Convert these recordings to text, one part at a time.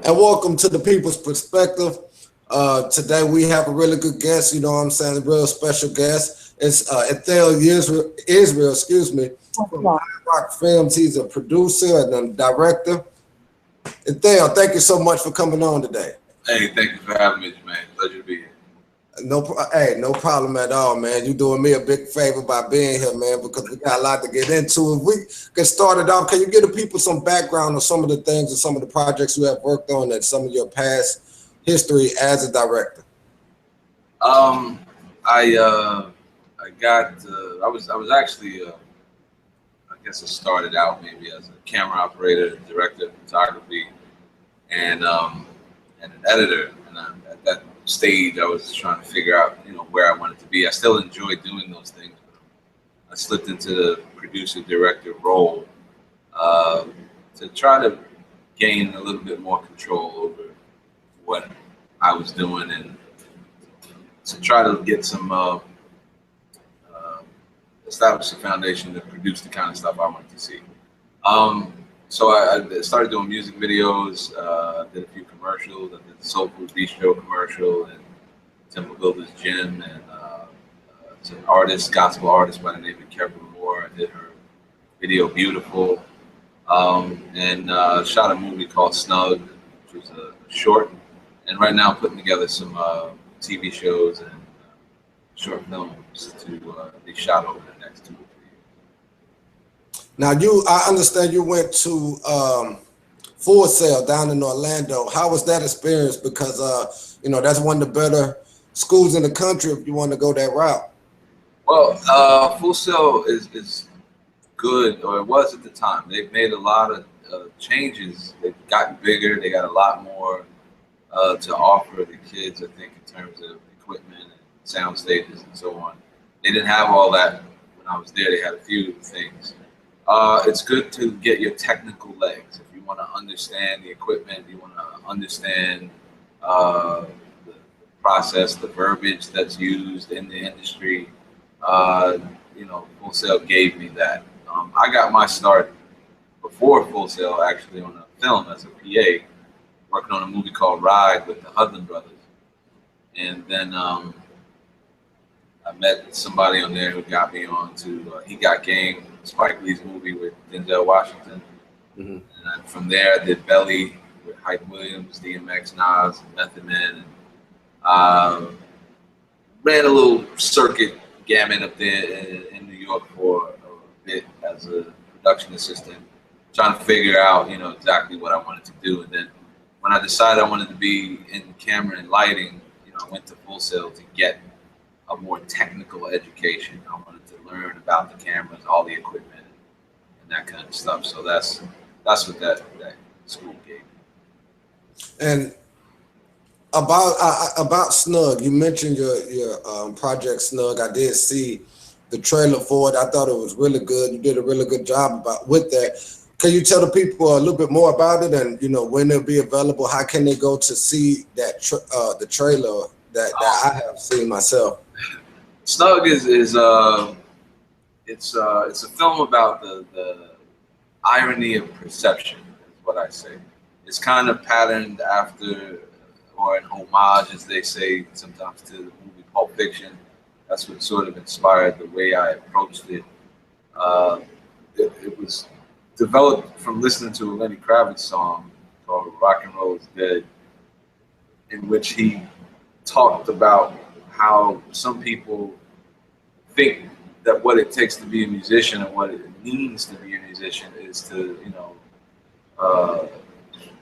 and welcome to the People's Perspective. Today we have a really good guest, you know what I'm saying, a real special guest. It's Ithiell Yisrael, excuse me, from Rock Films. He's a producer and a director. Ithiell, thank you so much for coming on today. Hey, thank you for having me, Jermaine. Pleasure to be here. No problem at all, man. You're doing me a big favor by being here, man, because we got a lot to get into. If we get started off, can you give the people some background on some of the things and some of the projects you have worked on and some of your past history as a director? I was actually I guess I started out maybe as a camera operator, director of photography, and an editor. And at that stage, I was trying to figure out, where I wanted to be. I still enjoy doing those things, but I slipped into the producer director role to try to gain a little bit more control over what I was doing and to try to get some establish a foundation to produce the kind of stuff I wanted to see. So I started doing music videos, did a few commercials. I did the Soul Food Bistro commercial and Temple Builders Gym, and it's an artist, gospel artist by the name of Kevin Moore. I did her video Beautiful, and shot a movie called Snug, which was a short. And right now I'm putting together some TV shows and short films to be shot over the next 2 or 3 years. Now, I understand you went to Full Sail down in Orlando. How was that experience? Because that's one of the better schools in the country if you want to go that route. Well, Full Sail is good, or it was at the time. They've made a lot of changes. They've gotten bigger. They got a lot more to offer the kids, I think, in terms of equipment and sound stages and so on. They didn't have all that when I was there. They had a few things. It's good to get your technical legs. If you want to understand the equipment, you want to understand the process, the verbiage that's used in the industry. Full Sail gave me that. I got my start before Full Sail actually on a film as a PA, working on a movie called Ride with the Hudlin brothers. And then I met somebody on there who got me on to He Got Game, Spike Lee's movie with Denzel Washington. Mm-hmm. And then from there I did Belly with Hype Williams, DMX, Nas, and Method Man. And ran a little circuit gamut up there in New York for a bit as a production assistant, trying to figure out, exactly what I wanted to do. And then when I decided I wanted to be in camera and lighting, I went to Full Sail to get a more technical education. I wanted to learn about the cameras, all the equipment, and that kind of stuff. So that's what that school gave me. And about Snug, you mentioned your project Snug. I did see the trailer for it. I thought it was really good. You did a really good job with that. Can you tell the people a little bit more about it, and when it'll be available? How can they go to see that the trailer that I have seen myself? Snug is it's a film about the irony of perception, is what I say. It's kind of patterned after, or an homage, as they say sometimes, to the movie Pulp Fiction. That's what sort of inspired the way I approached it. It was developed from listening to a Lenny Kravitz song called Rock and Roll is Dead, in which he talked about how some people think that what it takes to be a musician and what it means to be a musician is to,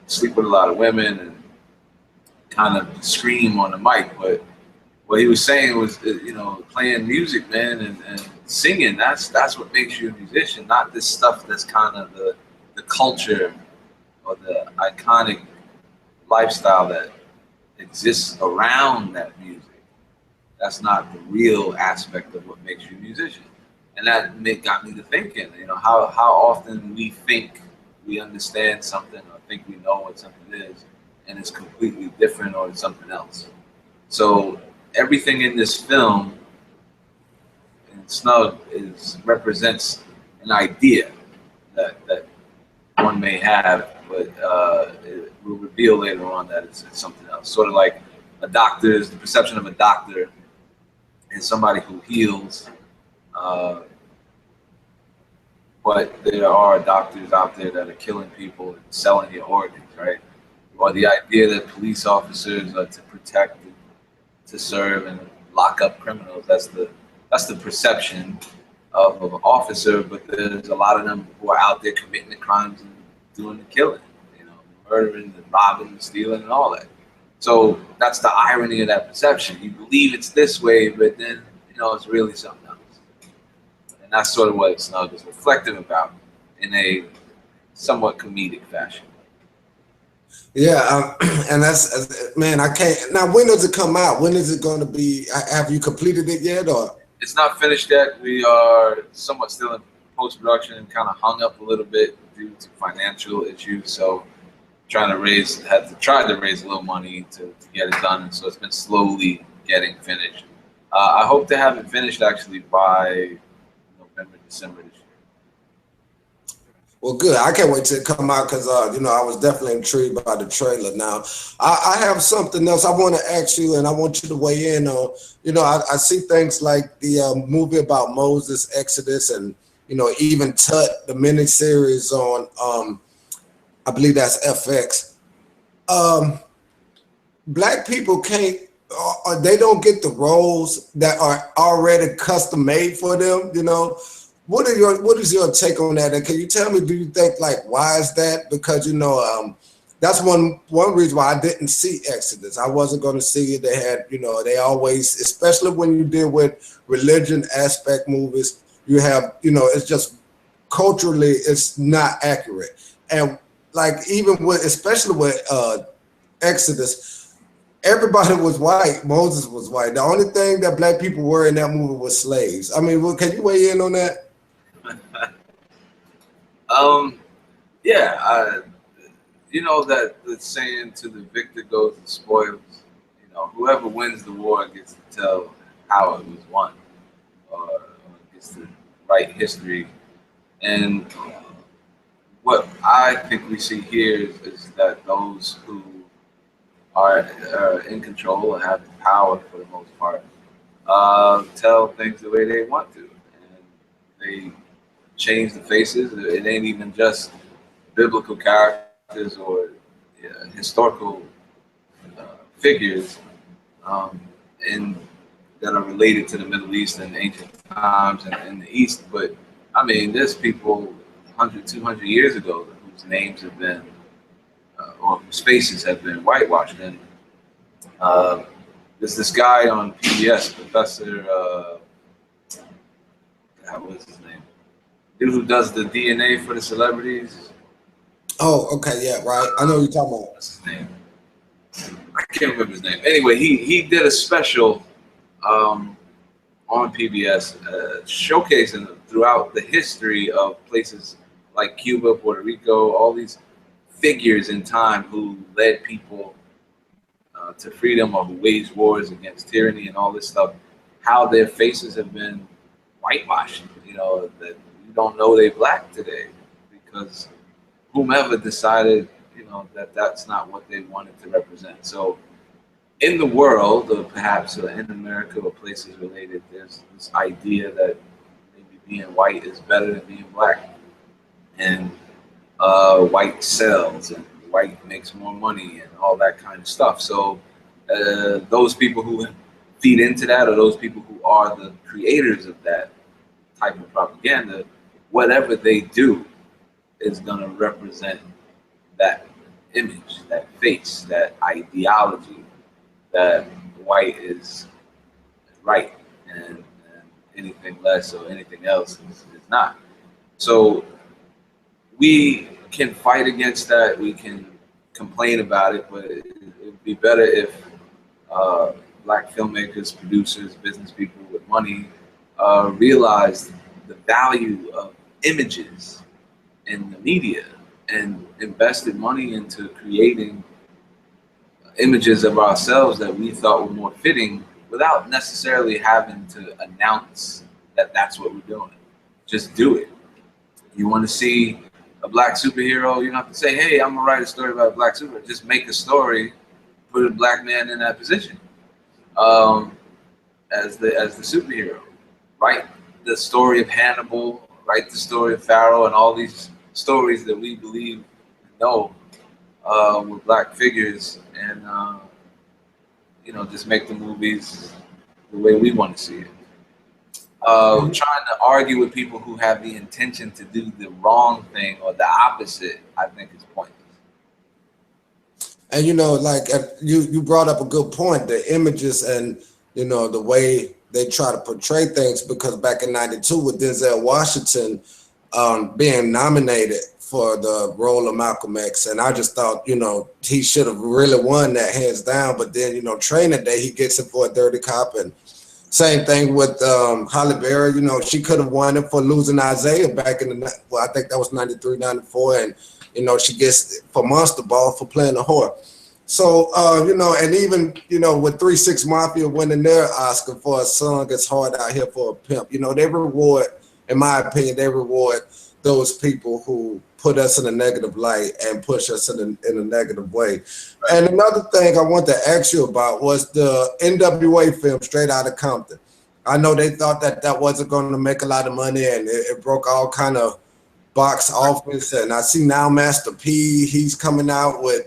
sleep with a lot of women and kind of scream on the mic. But what he was saying was, playing music, man, and singing, that's what makes you a musician, not this stuff that's kind of the culture or the iconic lifestyle that exists around that music. That's not the real aspect of what makes you a musician. And that got me to thinking, how often we think we understand something or think we know what something is, and it's completely different or it's something else. So everything in this film in Snug represents an idea that one may have, but will reveal later on that it's something else. Sort of like the perception of a doctor is somebody who heals, but there are doctors out there that are killing people and selling your organs, right? Or the idea that police officers are to protect, to serve, and lock up criminals. That's the perception of an officer, but there's a lot of them who are out there committing the crimes and doing the killing, murdering and robbing and stealing and all that. So that's the irony of that perception. You believe it's this way, but then it's really something else. And that's sort of what Snug is reflective about in a somewhat comedic fashion. Yeah, and that's, man, I can't. Now, when does it come out? When is it going to be? Have you completed it yet, or? It's not finished yet. We are somewhat still in post-production and kind of hung up a little bit due to financial issues. So tried to raise a little money to get it done. And so it's been slowly getting finished. I hope to have it finished actually by November, December this year. Well, good. I can't wait till it come out because, I was definitely intrigued by the trailer. Now, I have something else I want to ask you, and I want you to weigh in on. I see things like the movie about Moses, Exodus, and, even Tut, the miniseries on, I believe that's FX. Black people can't, they don't get the roles that are already custom made for them, What is your take on that? And can you tell me, do you think, why is that? Because, that's one reason why I didn't see Exodus. I wasn't going to see it. They had, they always, especially when you deal with religion aspect movies, you have, it's just culturally, it's not accurate. And especially with Exodus, everybody was white. Moses was white. The only thing that black people were in that movie was slaves. I mean, can you weigh in on that? Yeah, that the saying, to the victor goes the spoils. Whoever wins the war gets to tell how it was won, or gets to write history. And what I think we see here is that those who are in control and have the power for the most part tell things the way they want to, and they change the faces. It ain't even just biblical characters or historical figures that are related to the Middle East and ancient times and in the East. But I mean, there's people 100, 200 years ago whose names have been or whose faces have been whitewashed. And there's this guy on PBS, Professor, what was his name? Dude who does the DNA for the celebrities. Oh, okay, yeah, right. I know what you're talking about. What's his name? I can't remember his name. Anyway, he did a special on PBS showcasing throughout the history of places like Cuba, Puerto Rico, all these figures in time who led people to freedom or who waged wars against tyranny and all this stuff, how their faces have been whitewashed, that you don't know they're black today because whomever decided, that that's not what they wanted to represent. So in the world, or perhaps in America or places related, there's this idea that maybe being white is better than being black. And white sells and white makes more money and all that kind of stuff. So those people who feed into that, or those people who are the creators of that type of propaganda, whatever they do is going to represent that image, that face, that ideology, that white is right and anything less or anything else is not. So we can fight against that, we can complain about it, but it would be better if black filmmakers, producers, business people with money realized the value of images in the media and invested money into creating images of ourselves that we thought were more fitting without necessarily having to announce that that's what we're doing. Just do it. You want to see a black superhero, you don't have to say, hey, I'm gonna write a story about a black superhero. Just make a story, put a black man in that position as the superhero. Write the story of Hannibal, write the story of Pharaoh, and all these stories that we believe and know with black figures, and just make the movies the way we want to see it. Trying to argue with people who have the intention to do the wrong thing or the opposite, I think is pointless. And you brought up a good point, the images and the way they try to portray things, because back in '92 with Denzel Washington being nominated for the role of Malcolm X, and I just thought he should have really won that hands down, but then Training Day he gets it for a dirty cop. And same thing with Halle Berry, she could have won it for losing Isaiah back in I think that was '93, '94, and she gets for Monster Ball for playing a whore. So and even with 3 6 Mafia winning their Oscar for a song "It's Hard Out Here for a Pimp," they reward, in my opinion, those people who put us in a negative light and push us in a negative way. And another thing I want to ask you about was the NWA film Straight Outta Compton. I know they thought that wasn't going to make a lot of money, and it broke all kind of box office. And I see now Master P, he's coming out with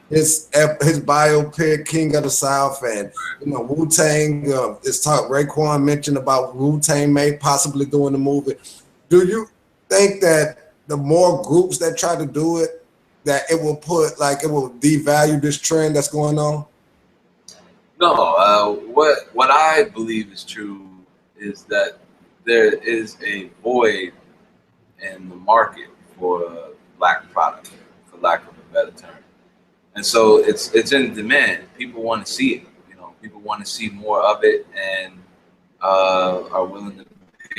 his biopic King of the South, and Wu-Tang. It's talk. Raekwon mentioned about Wu-Tang possibly doing the movie. Do you think that the more groups that try to do it, that it will devalue this trend that's going on? No, what I believe is true is that there is a void in the market for black product, for lack of a better term, and so it's in demand. People want to see it. People want to see more of it, and are willing to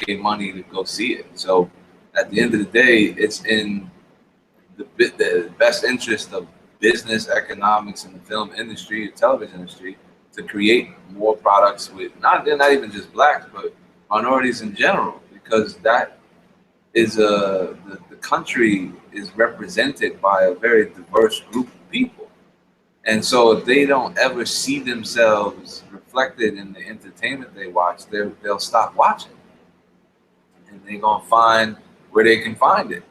pay money to go see it. So at the end of the day, it's in the best interest of business, economics, and the film industry, the television industry, to create more products with not even just blacks, but minorities in general, because that is the country is represented by a very diverse group of people. And so if they don't ever see themselves reflected in the entertainment they watch, they'll stop watching, and they're gonna find where they can find it.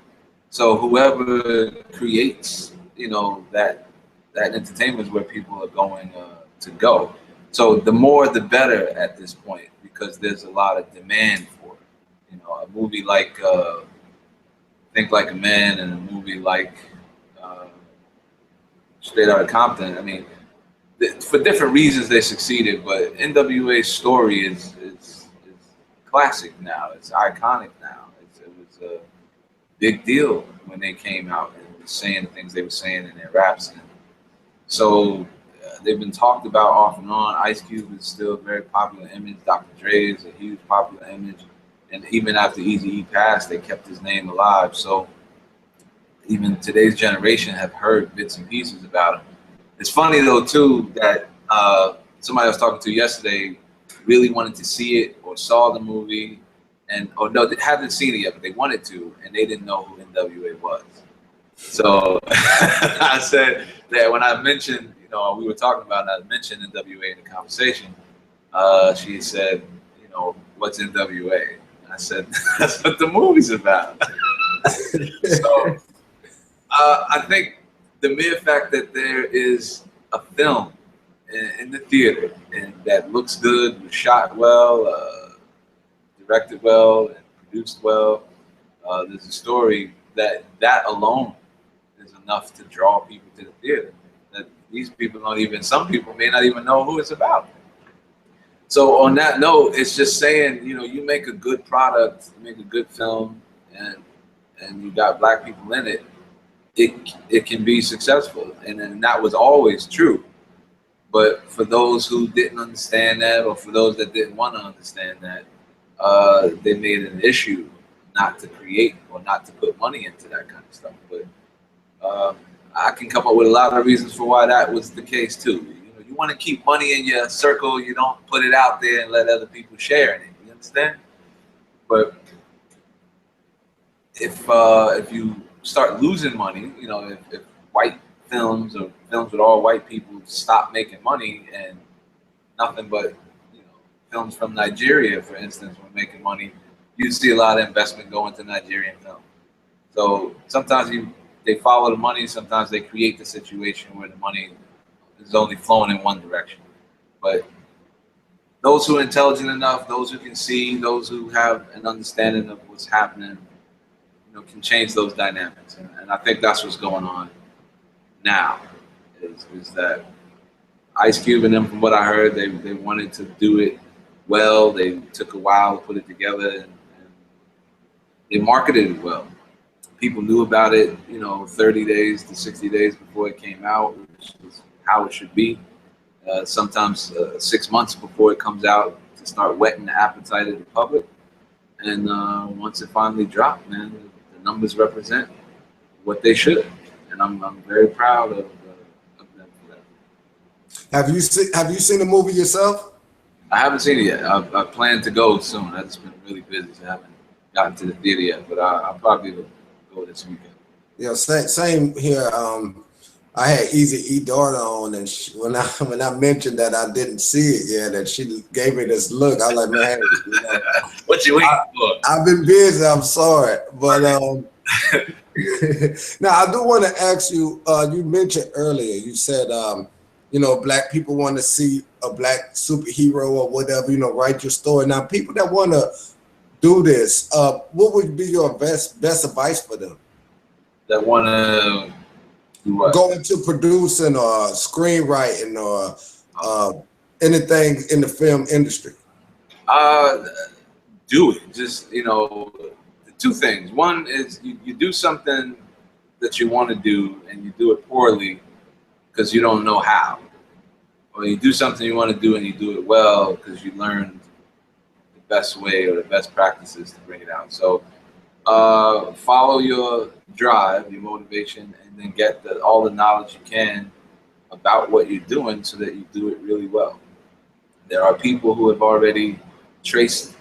So whoever creates, that entertainment is where people are going to go. So the more the better at this point, because there's a lot of demand for it. A movie like Think Like a Man and a movie like Straight Outta Compton. I mean, for different reasons they succeeded, but NWA's story is classic now. It's iconic now. It was a big deal when they came out and saying the things they were saying in their raps. And so they've been talked about off and on. Ice Cube is still a very popular image. Dr. Dre is a huge popular image. And even after Eazy-E passed, they kept his name alive. So even today's generation have heard bits and pieces about him. It's funny though too that somebody I was talking to yesterday really wanted to see it or saw the movie, they haven't seen it yet, but they wanted to, and they didn't know who NWA was. So I said that when I mentioned, we were talking about, and I mentioned NWA in the conversation, she said, what's NWA? And I said, that's what the movie's about. So I think the mere fact that there is a film in the theater and that looks good, was shot well, directed well, and produced well, there's a story that alone is enough to draw people to the theater. That these people some people may not even know who it's about. So on that note, it's just saying, you make a good product, you make a good film, and you got black people in it, it can be successful. And then that was always true. But for those who didn't understand that, or for those that didn't want to understand that, they made it an issue not to create or not to put money into that kind of stuff. But I can come up with a lot of reasons for why that was the case too. You want to keep money in your circle, you don't put it out there and let other people share in it. You understand? But if you start losing money, you know, if white films or films with all white people stop making money and nothing but, you know, films from Nigeria, for instance, were making money, you see a lot of investment go into Nigerian film. So sometimes they follow the money, sometimes they create the situation where the money is only flowing in one direction. But those who are intelligent enough, those who can see, those who have an understanding of what's happening, you know, can change those dynamics. And I think that's what's going on now, is that Ice Cube and them, from what I heard, they wanted to do it well. They took a while to put it together, and they marketed it well. People knew about it, you know, 30 days to 60 days before it came out, which is how it should be. Sometimes 6 months before it comes out, to start whetting the appetite of the public. And once it finally dropped, man, the numbers represent what they should. And I'm very proud of them for that. Have you seen the movie yourself? I haven't seen it yet. I plan to go soon. I've just been really busy, so I haven't gotten to the theater yet. But I'll probably go this weekend. Yeah, same here. I had Easy daughter on, and when I mentioned that I didn't see it yet, and she gave me this look, I was like, man, you know, what you waiting for? I've been busy. I'm sorry, but now I do want to ask you. You mentioned earlier, you said, you know, black people want to see a black superhero or whatever. You know, write your story. Now, people that want to do this, what would be your best advice for them? That want to go into producing or screenwriting or anything in the film industry? Do it. Just, you know, two things. One is you do something that you want to do and you do it poorly because you don't know how. Or you do something you want to do and you do it well because you learned the best way or the best practices to bring it out. So follow your drive, your motivation, and then get all the knowledge you can about what you're doing so that you do it really well. There are people who have already traced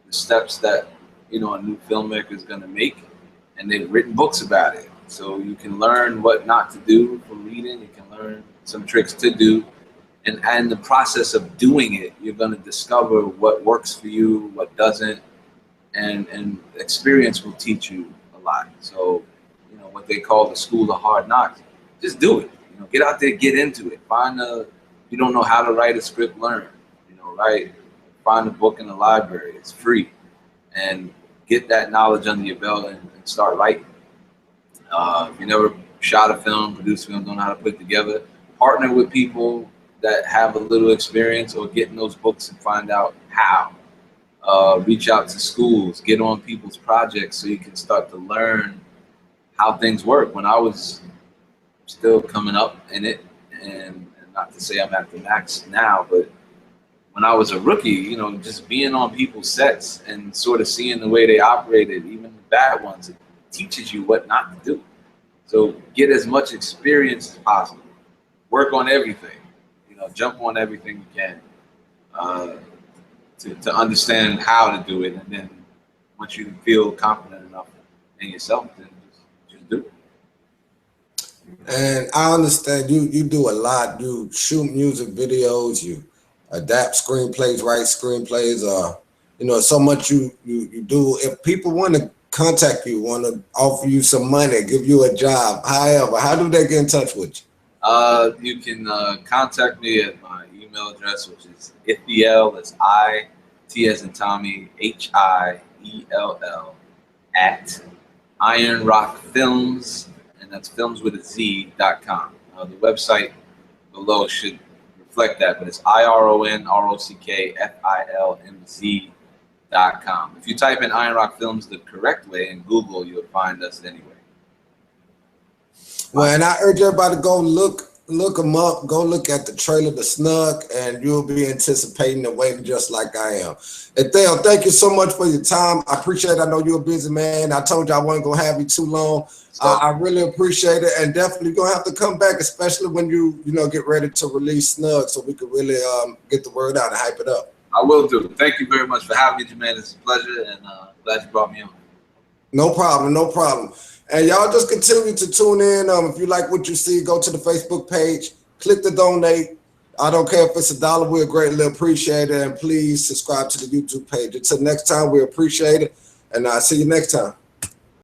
the steps that, you know, a new filmmaker is going to make, and they've written books about it. So you can learn what not to do from reading. You can learn some tricks to do. And in the process of doing it, you're going to discover what works for you, what doesn't, and experience will teach you a lot. So, you know, what they call the school of hard knocks, just do it. You know, get out there, get into it. You don't know how to write a script, learn. You know, find a book in the library. It's free. And get that knowledge under your belt and start writing. If you never shot a film, produced a film, don't know how to put it together, partner with people that have a little experience, or get in those books and find out how. Reach out to schools, get on people's projects so you can start to learn how things work. When I was still coming up in it, and not to say I'm at the max now, but when I was a rookie, you know, just being on people's sets and sort of seeing the way they operated, even the bad ones, it teaches you what not to do. So get as much experience as possible. Work on everything. You know, jump on everything you can to understand how to do it. And then once you feel confident enough in yourself, then just do it. And I understand you do a lot. You shoot music videos, you adapt screenplays, write screenplays, you know, so much you do. If people want to contact you, want to offer you some money, give you a job, however, how do they get in touch with you? You can contact me at my email address, which is Ithiell, that's I-T as in Tommy, H-I-E-L-L, at Iron Rock Films, and that's films with a Z.com. The website below should reflect that, but it's IRONROCKFILMZ.com. If you type in Iron Rock Films the correct way in Google, you'll find us anyway. Well, and I urge everybody to go look them up, go look at the trailer, The Snug, and you'll be anticipating the waiting just like I am. Ithiell, thank you so much for your time. I appreciate it. I know you're a busy man. I told you I wasn't going to have you too long. I really appreciate it, and definitely going to have to come back, especially when you get ready to release Snug, so we can really get the word out and hype it up. I will do. Thank you very much for having me, Jermaine. It's a pleasure, and glad you brought me on. No problem, no problem. And y'all just continue to tune in. If you like what you see, go to the Facebook page, click the donate. I don't care if it's $1, we'll greatly appreciate it. And please subscribe to the YouTube page. Until next time, we appreciate it. And I'll see you next time.